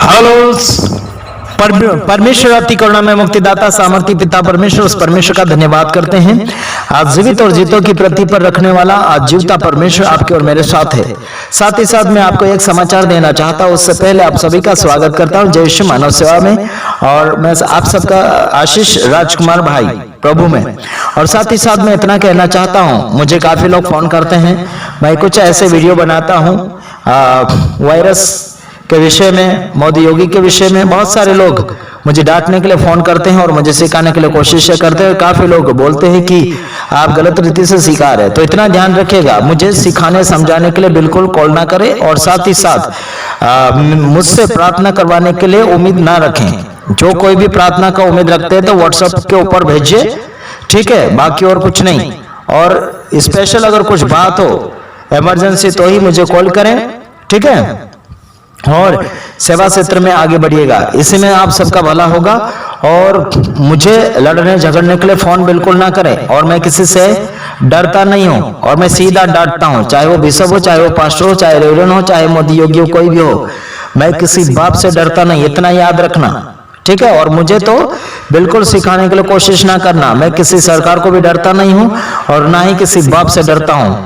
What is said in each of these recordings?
Hello परमेश्वर अति करुणा में मुक्तिदाता सामर्थ्य पिता परमेश्वर, उस परमेश्वर का धन्यवाद करते हैं। आज जीवित और जीतों की पृथ्वी पर रखने वाला आज जीवता परमेश्वर आपके और मेरे साथ है। साथ ही साथ मैं आपको एक समाचार देना चाहता हूं। उससे पहले आप सभी का स्वागत करता हूं जय यीशु मानव सेवा में, और मैं आप सबका आशीष राजकुमार भाई प्रभु में। और साथ ही साथ मैं इतना कहना चाहता हूं, मुझे काफी लोग फोन करते हैं, मैं कुछ ऐसे वीडियो बनाता हूं वायरस के विषय में, मोदी योगी के विषय में। बहुत सारे लोग मुझे डांटने के लिए फोन करते हैं और मुझे सिखाने के लिए कोशिश करते हैं। काफी लोग बोलते हैं कि आप गलत रीति से सिखा रहे हैं। तो इतना ध्यान रखिएगा, मुझे सिखाने समझाने के लिए बिल्कुल कॉल ना करें, और साथ ही साथ मुझसे प्रार्थना करवाने के लिए उम्मीद ना रखें। जो कोई भी प्रार्थना का उम्मीद रखते हैं तो व्हाट्सएप के ऊपर भेजिए, ठीक है, बाकी और कुछ नहीं। और स्पेशल अगर कुछ बात हो, इमरजेंसी, तो ही मुझे कॉल करें, ठीक है। और सेवा क्षेत्र में आगे बढ़िएगा, इसी में आप सबका भला होगा। और मुझे लड़ने झगड़ने के लिए फोन बिल्कुल ना करें। और मैं किसी से डरता नहीं हूं, और मैं सीधा डांटता हूं, चाहे वो बिशप हो, चाहे वो पास्टर हो, चाहे रेवरेंड हो, चाहे मोदी योगी हो, कोई भी हो। मैं किसी बाप से डरता नहीं, इतना याद रखना, ठीक है। और मुझे तो बिल्कुल सिखाने के लिए कोशिश ना करना। मैं किसी सरकार को भी डरता नहीं हूं, और ना ही किसी बाप से डरता हूं,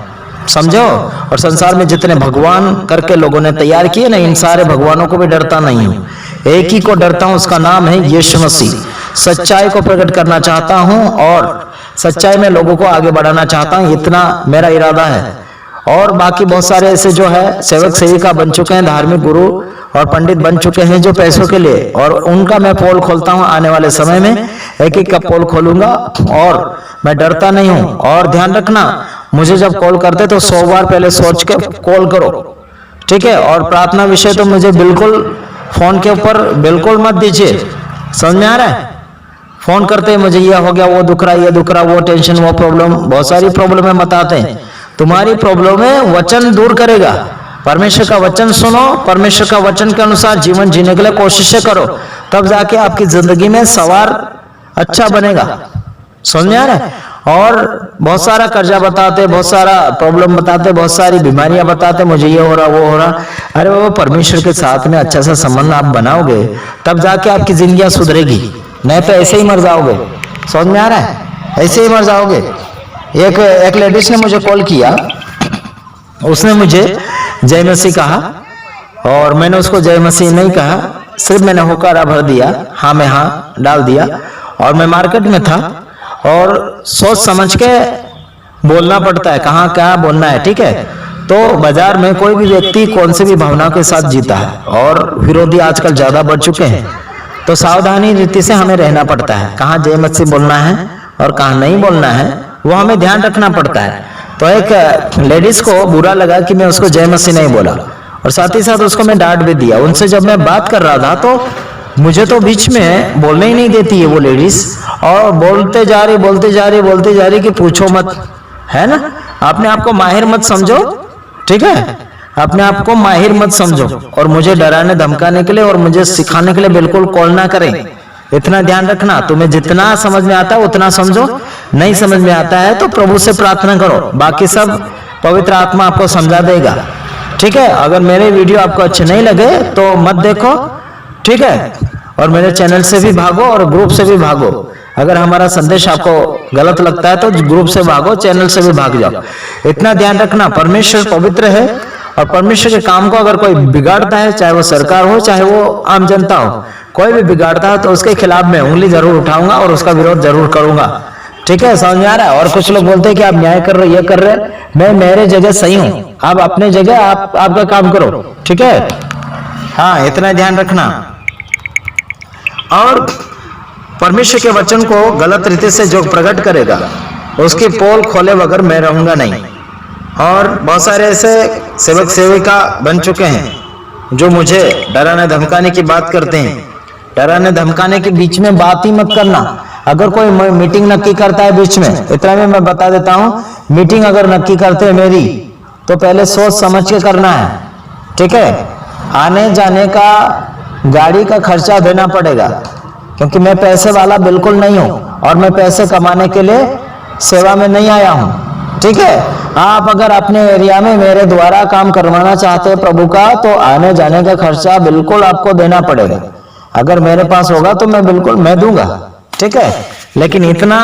समझो। और संसार में जितने भगवान करके लोगों ने तैयार किए ना, इन सारे भगवानों को भी डरता नहीं हूं। एक ही को डरता हूं, उसका नाम है यीशु मसीह। सच्चाई को प्रकट करना चाहता हूं और सच्चाई में लोगों को आगे बढ़ाना चाहता हूं, इतना मेरा इरादा है। और बाकी बहुत सारे ऐसे जो है सेवक सेविका बन चुके हैं, धार्मिक गुरु और पंडित बन चुके हैं जो पैसों के लिए, और उनका मैं पोल खोलता हूं। आने वाले समय में एक एक का पोल खोलूंगा, और मैं डरता नहीं हूं। और ध्यान रखना, मुझे जब कॉल करते तो 100 बार पहले सोच के कॉल करो, ठीक है। और प्रार्थना विषय तो मुझे बिल्कुल फोन के ऊपर बिल्कुल मत दीजिए, समझ में आ रहा है। फोन करते मुझे ये हो गया, वो दुख रहा, ये दुख रहा, वो टेंशन, वो प्रॉब्लम, बहुत सारी प्रॉब्लम बताते हैं। तुम्हारी प्रॉब्लम है वचन दूर करेगा। परमेश्वर का वचन सुनो, परमेश्वर का वचन के अनुसार जीवन जीने के लिए कोशिशें करो, तब जाके आपकी जिंदगी में सवार अच्छा बनेगा, समझ में आ रहा है। और बहुत सारा कर्जा बताते, बहुत सारा प्रॉब्लम बताते, बहुत सारी बीमारियां बताते, मुझे ये हो रहा, वो हो रहा। अरे वो परमेश्वर के साथ में अच्छा सा संबंध आप बनाओगे, तब जाके आपकी जिंदगी सुधरेगी, नहीं तो ऐसे ही मर जाओगे, समझ में आ रहा है, ऐसे ही मर जाओगे। एक लेडीज ने मुझे कॉल किया, उसने मुझे जय मसीह कहा, और मैंने उसको जय मसीह नहीं कहा, सिर्फ मैंने होकारा भर दिया, हाँ में हाँ डाल दिया। और मैं मार्केट में था, और सोच समझ के बोलना पड़ता है, कहाँ क्या बोलना है, ठीक है। तो बाजार में कोई भी व्यक्ति कौन सी भी भावना के साथ जीता है, और विरोधी आजकल ज्यादा बढ़ चुके हैं। तो सावधानी रीति से हमें रहना पड़ता है, कहाँ जय मसीह बोलना है और कहाँ नहीं बोलना है, वो हमें ध्यान रखना पड़ता है। तो एक लेडीज को बुरा लगा कि मैं उसको जय मसीह नहीं बोला, और साथ ही साथ उसको मैं डांट भी दिया। उनसे जब मैं बात कर रहा था तो मुझे तो बीच में बोलने ही नहीं देती है वो लेडीज, और बोलते जा रही कि पूछो मत, है ना। अपने आप को माहिर मत समझो, ठीक है, अपने आप को माहिर मत समझो। और मुझे डराने धमकाने के लिए और मुझे सिखाने के लिए बिल्कुल कॉल ना करें, इतना ध्यान रखना। तुम्हें जितना समझ में आता है उतना समझो, नहीं समझ में आता है तो प्रभु से प्रार्थना करो, बाकी सब पवित्र आत्मा आपको समझा देगा, ठीक है। अगर मेरे वीडियो आपको अच्छे नहीं लगे तो मत देखो, ठीक है। और मेरे चैनल से भी भागो और ग्रुप से भी भागो। अगर हमारा संदेश आपको गलत लगता है तो ग्रुप से भागो, चैनल से भी भाग जाओ। इतना ध्यान रखना, परमेश्वर पवित्र है, और परमेश्वर के काम को अगर कोई बिगाड़ता है, चाहे वो सरकार हो चाहे वो आम जनता हो, कोई भी बिगाड़ता है तो उसके खिलाफ मैं उंगली जरूर उठाऊंगा और उसका विरोध जरूर करूंगा, ठीक है, समझ में आ रहा है। और कुछ लोग बोलते हैं कि आप न्याय कर रहे, ये कर रहे, मैं मेरे जगह सही हूं, आप अपने जगह आपका काम करो, ठीक है। हाँ, इतना ध्यान रखना। और परमेश्वर के वचन को गलत रीति से जो प्रकट करेगा उसकी पोल खोले बगैर मैं रहूंगा नहीं। और बहुत सारे ऐसे सेवक सेविका बन चुके हैं जो मुझे डराने धमकाने की बात करते हैं। डराने धमकाने के बीच में बात ही मत करना। अगर कोई मीटिंग नक्की करता है बीच में, इतना भी मैं बता देता हूं, मीटिंग अगर नक्की करते हैं मेरी, तो पहले सोच समझ के करना है, ठीक है। आने जाने का गाड़ी का खर्चा देना पड़ेगा, क्योंकि मैं पैसे वाला बिल्कुल नहीं हूं, और मैं पैसे कमाने के लिए सेवा में नहीं आया हूं। ठीक है। आप अगर अपने एरिया में मेरे द्वारा काम करवाना चाहते हैं प्रभु का, तो आने जाने का खर्चा बिल्कुल आपको देना पड़ेगा। अगर मेरे पास होगा तो मैं बिल्कुल मैं दूंगा, ठीक है। लेकिन इतना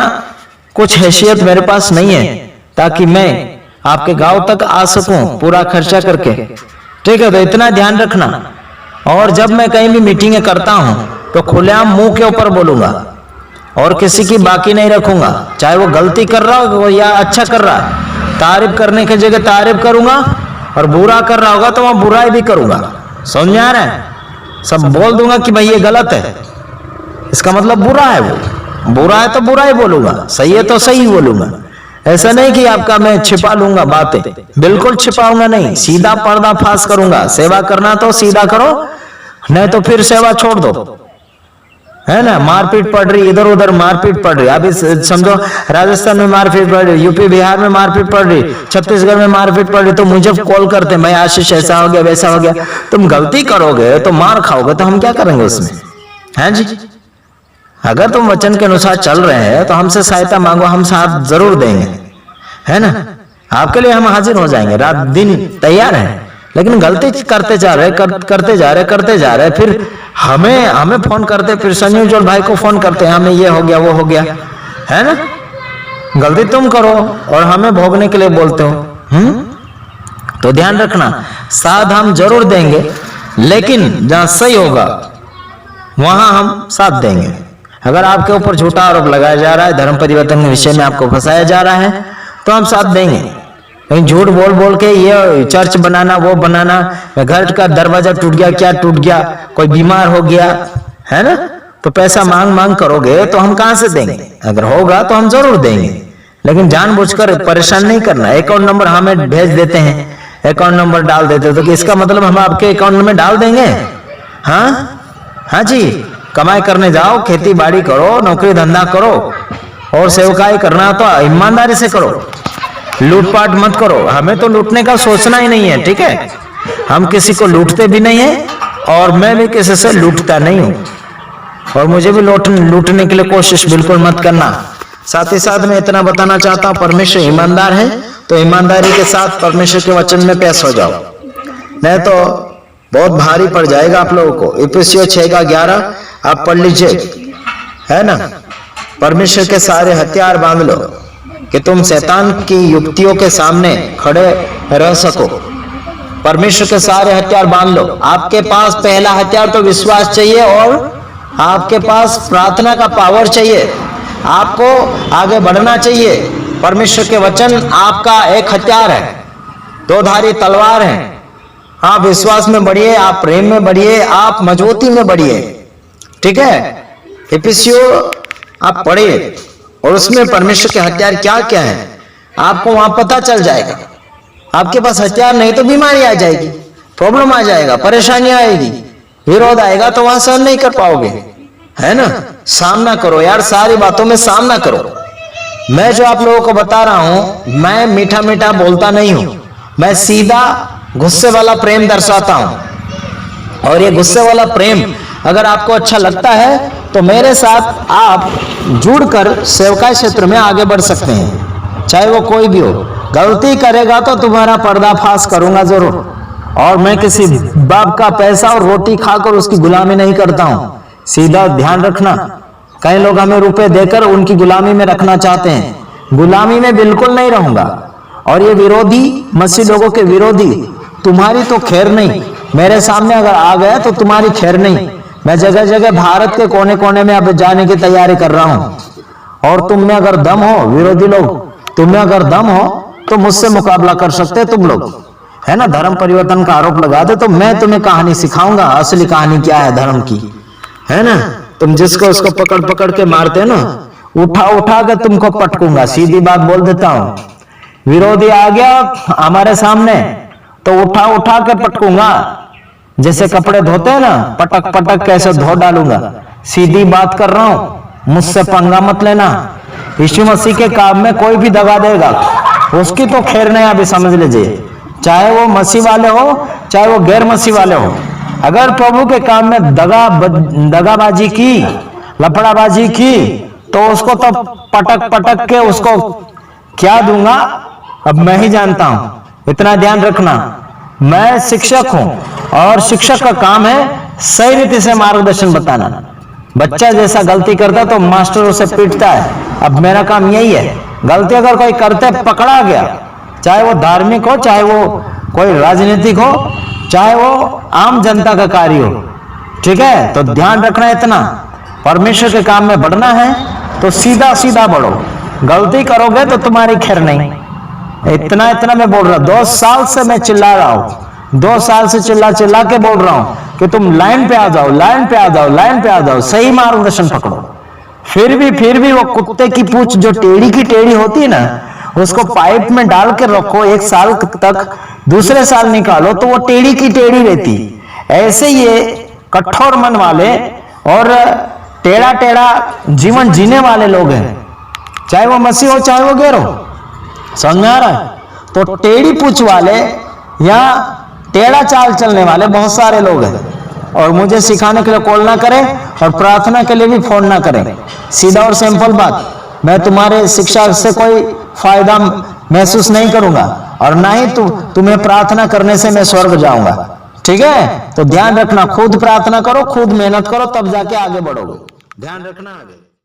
कुछ हैसियत मेरे पास नहीं है ताकि मैं आपके गांव तक आ सकूं पूरा खर्चा करके, ठीक है। तो इतना ध्यान रखना। और जब मैं कहीं भी मीटिंगें करता हूं तो खुलेआम मुंह के ऊपर बोलूंगा और किसी की बाकी नहीं रखूंगा, चाहे वो गलती कर रहा हो या अच्छा कर रहा है। तारीफ करने की जगह तारीफ करूंगा और बुरा कर रहा होगा तो वहां बुराई भी करूंगा। समझ में आ रहा है? सब बोल दूंगा कि भाई ये गलत है, इसका मतलब बुरा है। वो बुरा है तो बुरा ही बोलूंगा, सही है तो सही बोलूंगा। ऐसा नहीं कि आपका मैं छिपा लूंगा बातें, बिल्कुल छिपाऊंगा नहीं, सीधा पर्दाफाश करूंगा। सेवा करना तो सीधा करो, नहीं तो फिर सेवा छोड़ दो, है ना। मारपीट पड़ रही, इधर उधर मारपीट पड़ रही, अभी समझो राजस्थान में मारपीट पड़ रही, यूपी बिहार में मारपीट पड़ रही, छत्तीसगढ़ में मारपीट पड़ रही, तो मुझे कॉल करते भाई आशीष ऐसा हो गया वैसा हो गया। तुम गलती करोगे तो मार खाओगे, तो हम क्या करेंगे उसमें, हैं जी। अगर तुम वचन के अनुसार चल रहे हैं तो हमसे सहायता मांगो, हम साथ जरूर देंगे, है ना। आपके लिए हम हाजिर हो जाएंगे, रात दिन तैयार है। लेकिन गलती करते जा रहे, फिर हमें फोन करते, फिर संयोजन भाई को फोन करते हैं, हमें ये हो गया वो हो गया, है ना। गलती तुम करो और हमें भोगने के लिए बोलते हो। तो ध्यान रखना, साथ हम जरूर देंगे, लेकिन जहां सही होगा वहां हम साथ देंगे। अगर आपके ऊपर झूठा आरोप लगाया जा रहा है, धर्म परिवर्तन के विषय में आपको फंसाया जा रहा है, तो हम साथ देंगे। लेकिन झूठ बोल बोल के ये चर्च बनाना वो बनाना, घर का दरवाजा टूट गया, क्या टूट गया, कोई बीमार हो गया, है ना, तो पैसा मांग मांग करोगे तो हम कहां से देंगे। अगर होगा तो हम जरूर देंगे, लेकिन जानबूझकर परेशान नहीं करना। अकाउंट नंबर हमें भेज देते हैं, अकाउंट नंबर डाल देते, तो इसका मतलब हम आपके अकाउंट में डाल देंगे। हाँ जी, कमाई करने जाओ, खेती बाड़ी करो, नौकरी धंधा करो, और सेवकाई करना तो ईमानदारी से करो, लूटपाट मत करो। हमें तो लूटने का सोचना ही नहीं है, ठीक है। हम किसी को लूटते भी नहीं है, और मैं भी किसी से लूटता नहीं हूं, और मुझे भी लूटने के लिए कोशिश बिल्कुल मत करना। साथ ही साथ मैं इतना बताना चाहता हूं, परमेश्वर ईमानदार है, तो ईमानदारी के साथ परमेश्वर के वचन में पेश हो जाओ, नहीं तो बहुत भारी पड़ जाएगा आप लोगों को। इफिसियों 6:11 आप पढ़ लीजिए, है ना। परमेश्वर के सारे हथियार बांध लो कि तुम शैतान की युक्तियों के सामने खड़े रह सको। परमेश्वर के सारे हथियार बांध लो। आपके पास पहला हथियार तो विश्वास चाहिए, और आपके पास प्रार्थना का पावर चाहिए। आपको आगे बढ़ना चाहिए। परमेश्वर के वचन आपका एक हथियार है, दो धारी तलवार है। आप विश्वास में बढ़िए, आप प्रेम में बढ़िए, आप मजबूती में बढ़िए, ठीक है। इफिसियों आप पढ़िए, और उसमें परमेश्वर के हथियार क्या क्या हैं आपको वहां पता चल जाएगा। आपके पास हथियार नहीं तो बीमारी आ जाएगी, प्रॉब्लम आ जाएगा, परेशानी आएगी, विरोध आएगा, तो वहां सहन नहीं कर पाओगे, है ना। सामना करो यार, सारी बातों में सामना करो। मैं जो आप लोगों को बता रहा हूं, मैं मीठा मीठा बोलता नहीं हूं, मैं सीधा गुस्से वाला प्रेम दर्शाता हूं। और ये गुस्से वाला प्रेम अगर आपको अच्छा लगता है तो मेरे साथ आप जुड़कर सेवकाई क्षेत्र में आगे बढ़ सकते हैं, चाहे वो कोई भी हो। गलती करेगा तो तुम्हारा पर्दाफाश करूंगा जरूर, और मैं किसी बाप का पैसा और रोटी खाकर उसकी गुलामी नहीं करता हूं। सीधा ध्यान रखना, कई लोग हमें रुपए देकर उनकी गुलामी में रखना चाहते हैं, गुलामी में बिल्कुल नहीं रहूंगा। और ये विरोधी, मसीह लोगों के विरोधी, तुम्हारी तो खैर नहीं, मेरे सामने अगर आ गया तो तुम्हारी खैर नहीं। मैं जगह जगह भारत के कोने कोने में अब जाने की तैयारी कर रहा हूं, और तुम में अगर दम हो, विरोधी लोग, तुम में अगर दम हो तो मुझसे मुकाबला कर सकते तुम लोग, है ना। धर्म परिवर्तन का आरोप लगा दे तो मैं तुम्हें कहानी सिखाऊंगा, असली कहानी क्या है धर्म की, है ना। तुम जिसको उसको पकड़ पकड़ के मारते ना, उठा उठा के तुमको पटकूंगा, सीधी बात बोल देता हूं। विरोधी आ गया हमारे सामने तो उठा उठा के पटकूंगा, जैसे कपड़े धोते हैं ना, पटक पटक कैसे धो डालूंगा। सीधी बात कर रहा हूं, मुझसे पंगा मत लेना। यीशु मसीह के काम में कोई भी दगा देगा, उसकी तो खैर नहीं, अभी समझ लीजिए। चाहे वो मसीह वाले हो, चाहे वो गैर मसीह वाले हो, अगर प्रभु के काम में दगाबाजी की, लफड़ाबाजी की, तो उसको तो पटक पटक के उसको क्या दूंगा, अब मैं ही जानता हूं, इतना ध्यान रखना। मैं शिक्षक हूं और शिक्षक का काम है सही रीति से मार्गदर्शन बताना। बच्चा जैसा गलती करता तो मास्टर उसे पीटता है। अब मेरा काम यही है, गलती अगर कोई करते पकड़ा गया, चाहे वो धार्मिक हो, चाहे वो कोई राजनीतिक हो, चाहे वो आम जनता का कार्य हो, ठीक है, तो ध्यान रखना इतना, परमेश्वर के काम में बढ़ना है तो सीधा सीधा बढ़ो। गलती करोगे तो तुम्हारी खैर नहीं। इतना इतना मैं बोल रहा, 2 साल से मैं चिल्ला रहा हूं, 2 साल से चिल्ला चिल्ला के बोल रहा हूं कि तुम लाइन पे आ जाओ, लाइन पे आ जाओ, लाइन पे आ जाओ, सही मार्गदर्शन पकड़ो। फिर भी वो कुत्ते की पूंछ जो टेढ़ी की टेढ़ी होती है ना, उसको पाइप में डाल के रखो 1 साल तक, दूसरे साल निकालो तो वो टेढ़ी की टेढ़ी रहती। ऐसे ये कठोर मन वाले और टेढ़ा टेढ़ा जीवन जीने वाले लोग हैं, चाहे वो मसीह हो चाहे वो गैर हो, समझ में आ रहा है? तो टेढ़ी पूंछ वाले या टेढ़ा चाल चलने वाले बहुत सारे लोग हैं, और मुझे सिखाने के लिए कॉल ना करें और प्रार्थना के लिए भी फोन ना करें। सीधा और सिंपल बात, मैं तुम्हारे शिक्षा से कोई फायदा महसूस नहीं करूंगा और ना ही तुम्हें प्रार्थना करने से मैं स्वर्ग जाऊंगा, ठीक है? तो ध्यान रखना, खुद प्रार्थना करो, खुद मेहनत करो, तब जाके आगे बढ़ोगे। ध्यान रखना आगे।